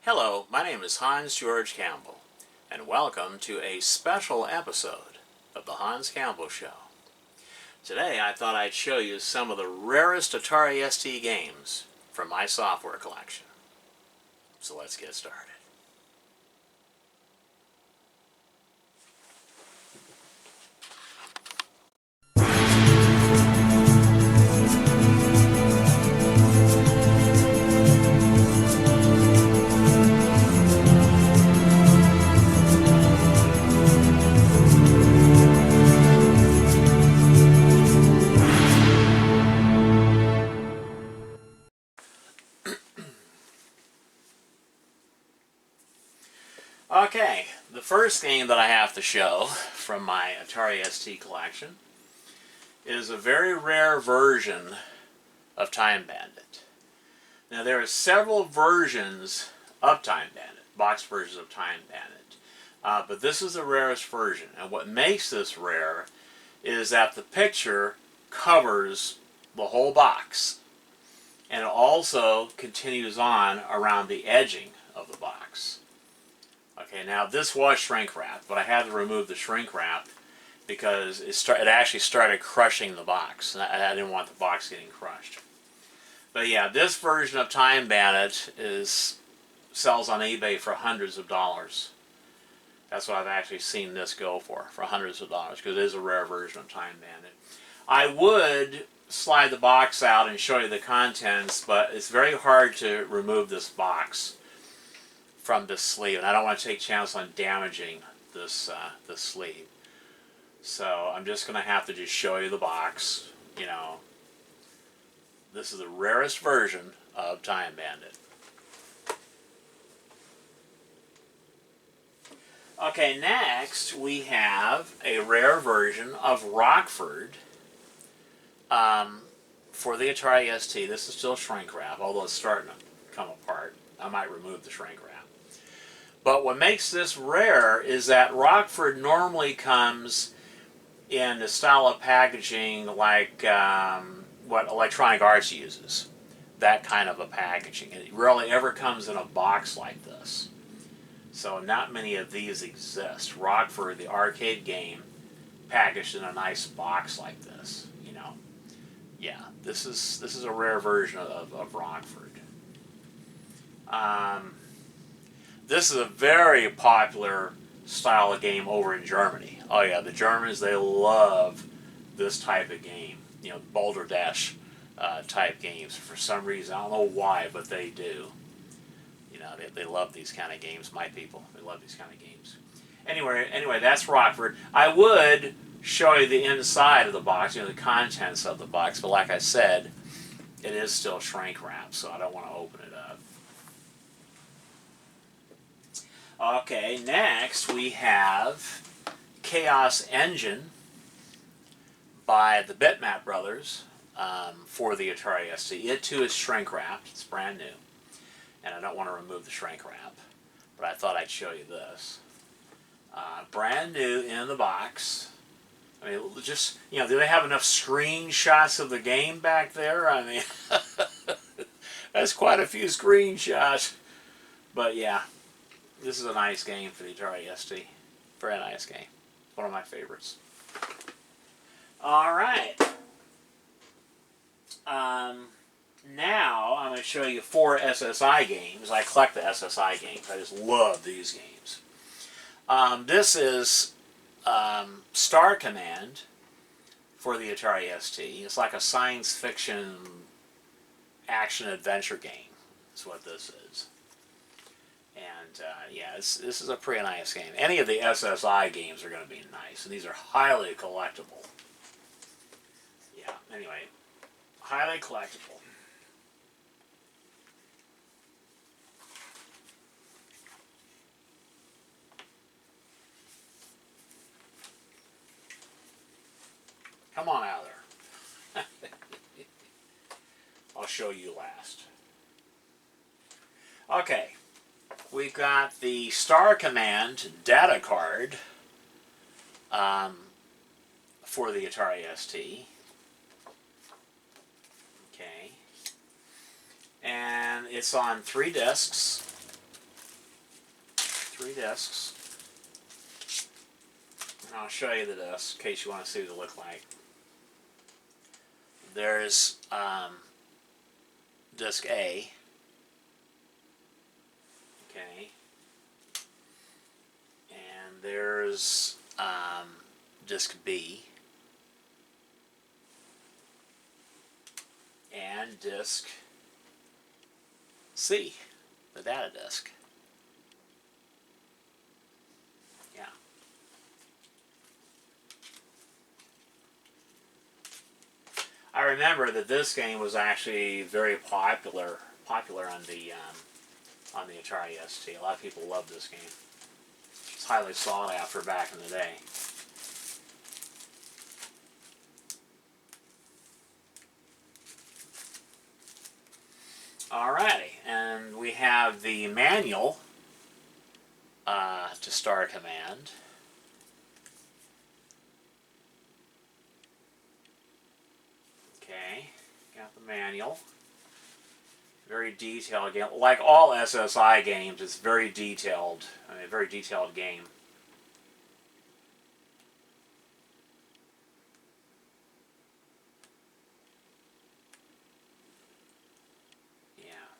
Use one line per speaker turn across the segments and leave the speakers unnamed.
Hello, my name is Hans George Campbell, and welcome to a special episode of the Hans Campbell Show. Today I thought I'd show you some of the rarest Atari ST games from my software collection. So let's get started. Okay, the first game that I have to show from my Atari ST collection is a very rare version of Time Bandit. Now there are several versions of Time Bandit, box versions of Time Bandit, but this is the rarest version, and what makes this rare is that the picture covers the whole box, and it also continues on around the edging of the box. Okay, now this was shrink wrap, but I had to remove the shrink wrap because it actually started crushing the box, and I didn't want the box getting crushed. But yeah, this version of Time Bandit sells on eBay for hundreds of dollars. That's what I've actually seen this go for hundreds of dollars, because it is a rare version of Time Bandit. I would slide the box out and show you the contents, but it's very hard to remove this box from this sleeve, and I don't want to take a chance on damaging this sleeve. So I'm just going to have to just show you the box. You know, this is the rarest version of Time Bandit. Okay, next we have a rare version of Rockford for the Atari ST. This is still shrink wrap, although it's starting to come apart. I might remove the shrink wrap. But what makes this rare is that Rockford normally comes in the style of packaging like what Electronic Arts uses. That kind of a packaging. It rarely ever comes in a box like this. So not many of these exist. Rockford, the arcade game, packaged in a nice box like this. You know, yeah, this is a rare version of Rockford. This is a very popular style of game over in Germany. Oh yeah, the Germans, they love this type of game. You know, Boulder Dash type games. For some reason, I don't know why, but they do. You know, they love these kind of games. My people, they love these kind of games. Anyway, that's Rockford. I would show you the inside of the box, you know, the contents of the box, but like I said, it is still shrink wrap, so I don't want to open it up. Okay, next we have Chaos Engine by the Bitmap Brothers for the Atari ST. It too is shrink wrapped. It's brand new. And I don't want to remove the shrink wrap, but I thought I'd show you this. Brand new in the box. I mean, just, you know, do they have enough screenshots of the game back there? I mean, that's quite a few screenshots. But yeah. This is a nice game for the Atari ST. Very nice game. One of my favorites. Alright. Now I'm going to show you 4 SSI games. I collect the SSI games. I just love these games. This is Star Command for the Atari ST. It's like a science fiction action-adventure game. That's what this is. And yeah, this is a pretty nice game. Any of the SSI games are going to be nice, and these are highly collectible. Yeah, anyway, highly collectible. Come on out of there. I'll show you last. Okay. We've got the Star Command data card for the Atari ST. Okay. And it's on 3 discs. 3 discs. And I'll show you the discs in case you want to see what they look like. There's disc A. Okay. And there's disc B. And disc C, the data disc. Yeah. I remember that this game was actually very popular on the Atari ST. A lot of people loved this game. It's highly sought after back in the day. Alrighty, and we have the manual to start a command. Okay, got the manual. Very detailed game. Like all SSI games, it's very detailed. I mean, a very detailed game.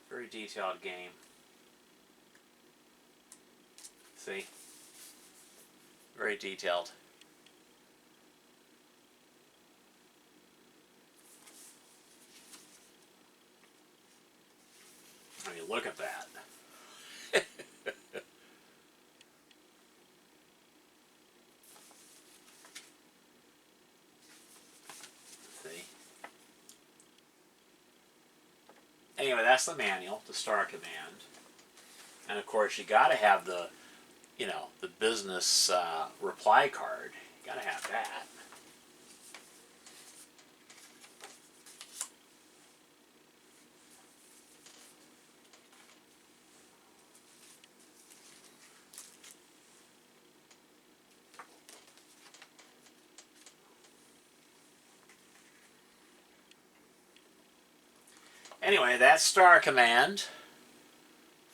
Very detailed game. See? Very detailed. I mean, look at that. See? Anyway, that's the manual to start a command. And of course, you got to have the, you know, the business reply card. You got to have that. Anyway, that's star command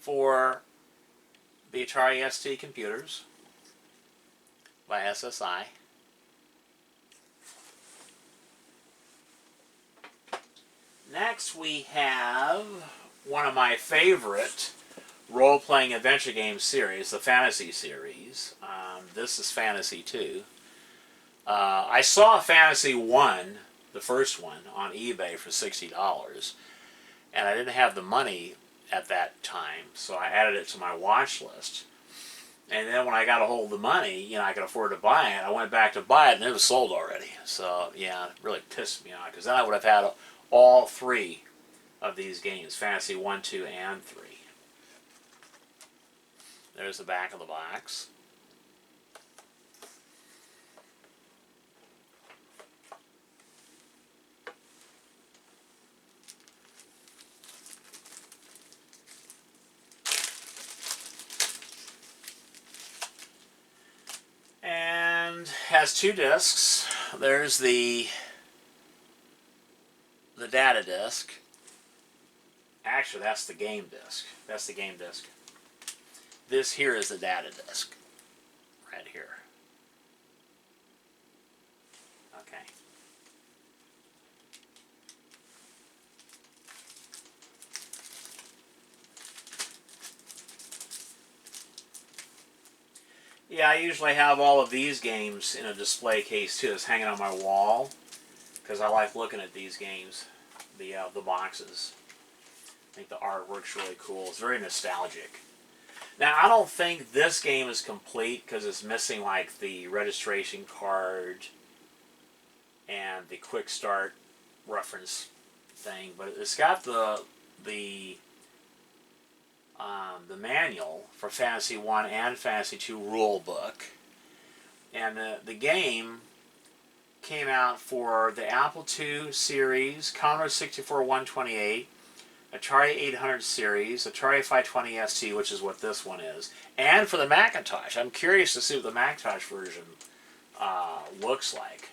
for the Atari ST computers by SSI. Next we have one of my favorite role-playing adventure game series, the Fantasy series. This is Fantasy 2. I saw Fantasy 1, the first one, on eBay for $60. And I didn't have the money at that time, so I added it to my watch list. And then when I got a hold of the money, you know, I could afford to buy it. I went back to buy it, and it was sold already. So, yeah, it really pissed me off, because then I would have had all 3 of these games, Fantasy 1, 2, and 3. There's the back of the box. And has 2 discs. There's the data disc. Actually, that's the game disc. That's the game disc. This here is the data disc. Right here. Okay. Yeah, I usually have all of these games in a display case too. It's hanging on my wall because I like looking at these games, the boxes. I think the artwork's really cool. It's very nostalgic. Now, I don't think this game is complete because it's missing like the registration card and the quick start reference thing, but it's got the manual for Fantasy 1 and Fantasy 2 rule book. And the game came out for the Apple II series, Commodore 64 128, Atari 800 series, Atari 520 ST, which is what this one is, and for the Macintosh. I'm curious to see what the Macintosh version looks like.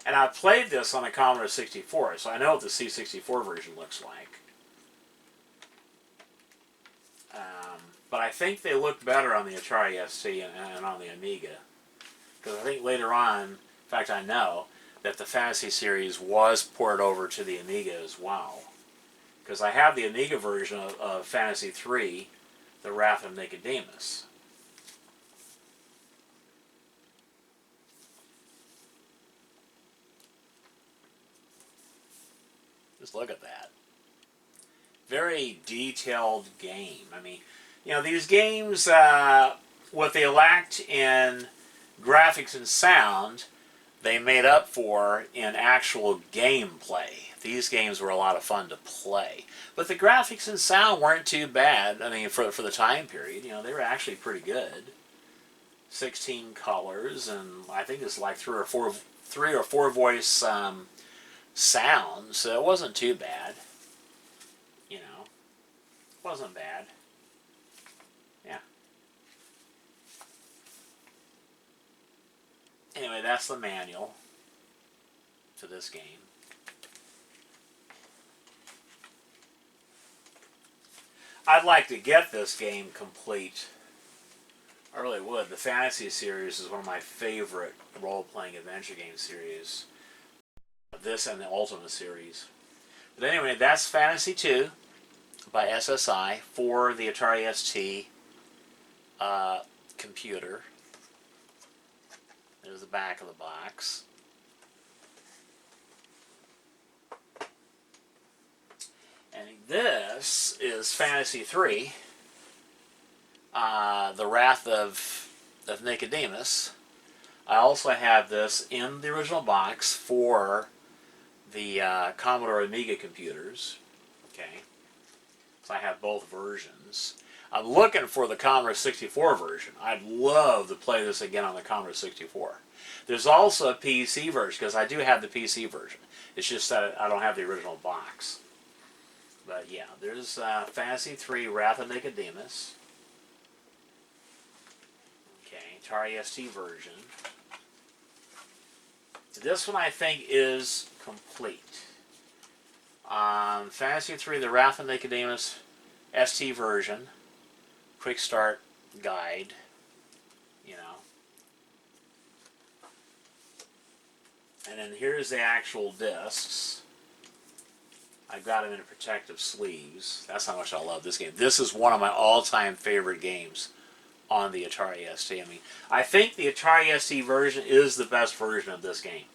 And I played this on a Commodore 64, so I know what the C64 version looks like. But I think they look better on the Atari ST and on the Amiga. Because I think later on, in fact I know, that the Fantasy series was ported over to the Amiga as well. Because I have the Amiga version of Fantasy 3, The Wrath of Nicodemus. Just look at that. Very detailed game. I mean, you know, these games, what they lacked in graphics and sound, they made up for in actual gameplay. These games were a lot of fun to play. But the graphics and sound weren't too bad. I mean, for the time period, you know, they were actually pretty good. 16 colors, and I think it's like three or four voice sounds, so it wasn't too bad. You know, it wasn't bad. Yeah. Anyway, that's the manual to this game. I'd like to get this game complete. I really would. The Fantasy series is one of my favorite role-playing adventure game series. This and the Ultima series. But anyway, that's Fantasy 2 by SSI for the Atari ST computer. There's the back of the box. And this is Fantasy 3, The Wrath of Nicodemus. I also have this in the original box for the Commodore Amiga computers. Okay, so I have both versions. I'm looking for the Commodore 64 version. I'd love to play this again on the Commodore 64. There's also a PC version, because I do have the PC version. It's just that I don't have the original box. But yeah, there's Fantasy 3, Wrath of Nicodemus. Okay, Atari ST version. This one I think is complete. Fantasy 3, The Wrath of Nicodemus, ST version. Quick start guide. You know. And then here's the actual discs. I got them in protective sleeves. That's how much I love this game. This is one of my all-time favorite games on the Atari ST. I mean, I think the Atari ST version is the best version of this game.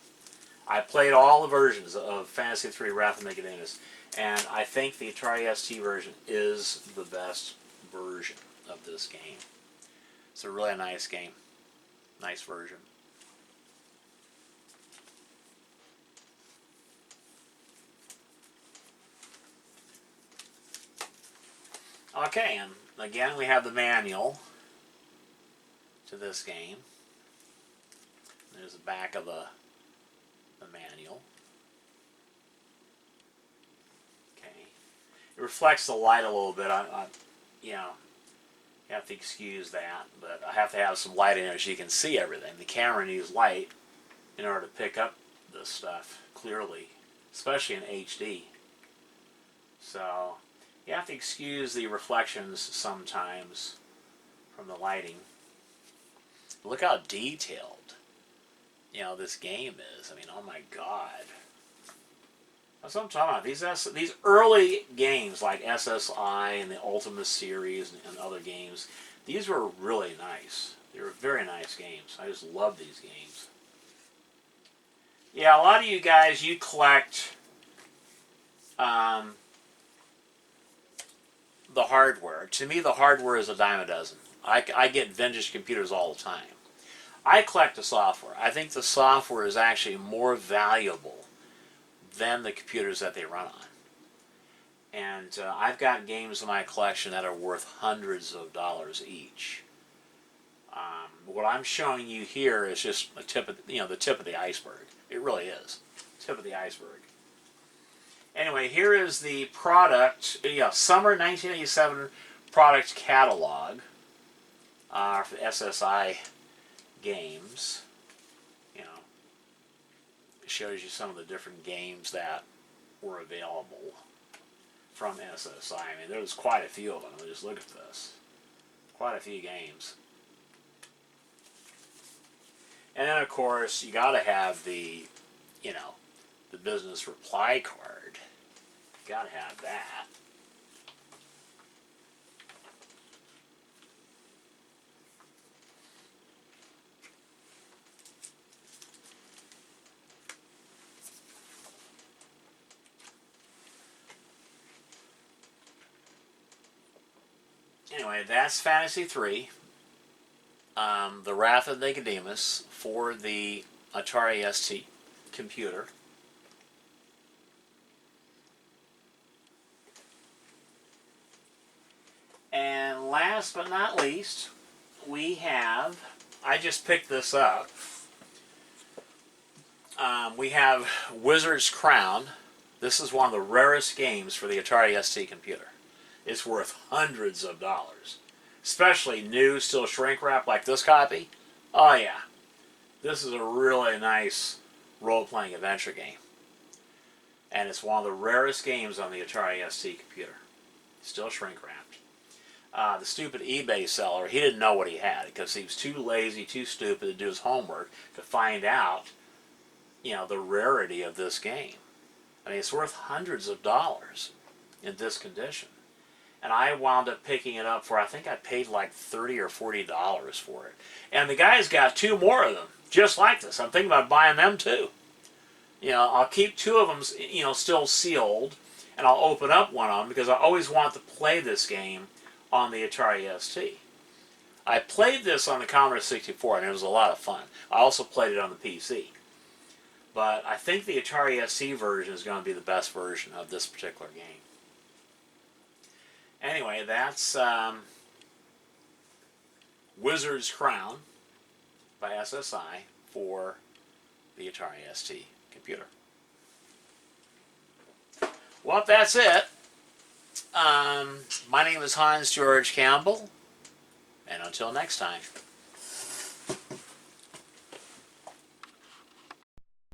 I played all the versions of Fantasy 3 Wrath of Nicodemus, and I think the Atari ST version is the best version of this game. It's a really nice game. Nice version. Okay, and again we have the manual to this game. There's the back of the manual. Okay, it reflects the light a little bit. You know, you have to excuse that, but I have to have some light in there so you can see everything. The camera needs light in order to pick up this stuff clearly, especially in HD. So you have to excuse the reflections sometimes from the lighting. Look how detailed, you know, this game is. I mean, oh my God. That's what I'm talking about. These early games like SSI and the Ultima series and other games, these were really nice. They were very nice games. I just love these games. Yeah, a lot of you guys, you collect the hardware. To me, the hardware is a dime a dozen. I get vintage computers all the time. I collect the software. I think the software is actually more valuable than the computers that they run on. And I've got games in my collection that are worth hundreds of dollars each. What I'm showing you here is just a tip of the tip of the iceberg. It really is, tip of the iceberg. Anyway, here is the product, summer 1987 product catalog for the SSI games. You know, it shows you some of the different games that were available from SSI. I mean, there's quite a few of them. Just look at this. quite a few games. And then, of course, you got to have the, you know, the business reply card. You got to have that. Anyway, that's Fantasy 3. The Wrath of Nicodemus for the Atari ST computer. And last but not least, we have, I just picked this up, we have Wizard's Crown. This is one of the rarest games for the Atari ST computer. It's worth hundreds of dollars. Especially new, still shrink wrap like this copy. Oh yeah, this is a really nice role-playing adventure game. And it's one of the rarest games on the Atari ST computer. Still shrink wrapped. The stupid eBay seller, he didn't know what he had because he was too lazy, too stupid to do his homework to find out, you know, the rarity of this game. I mean, it's worth hundreds of dollars in this condition. And I wound up picking it up for, I think I paid like $30 or $40 for it. And the guy's got 2 more of them, just like this. I'm thinking about buying them too. You know, I'll keep 2 of them, you know, still sealed, and I'll open up one of them because I always want to play this game on the Atari ST. I played this on the Commodore 64, and it was a lot of fun. I also played it on the PC. But I think the Atari ST version is going to be the best version of this particular game. Anyway, that's Wizard's Crown by SSI for the Atari ST computer. Well, that's it. My name is Hans George Campbell, and until next time.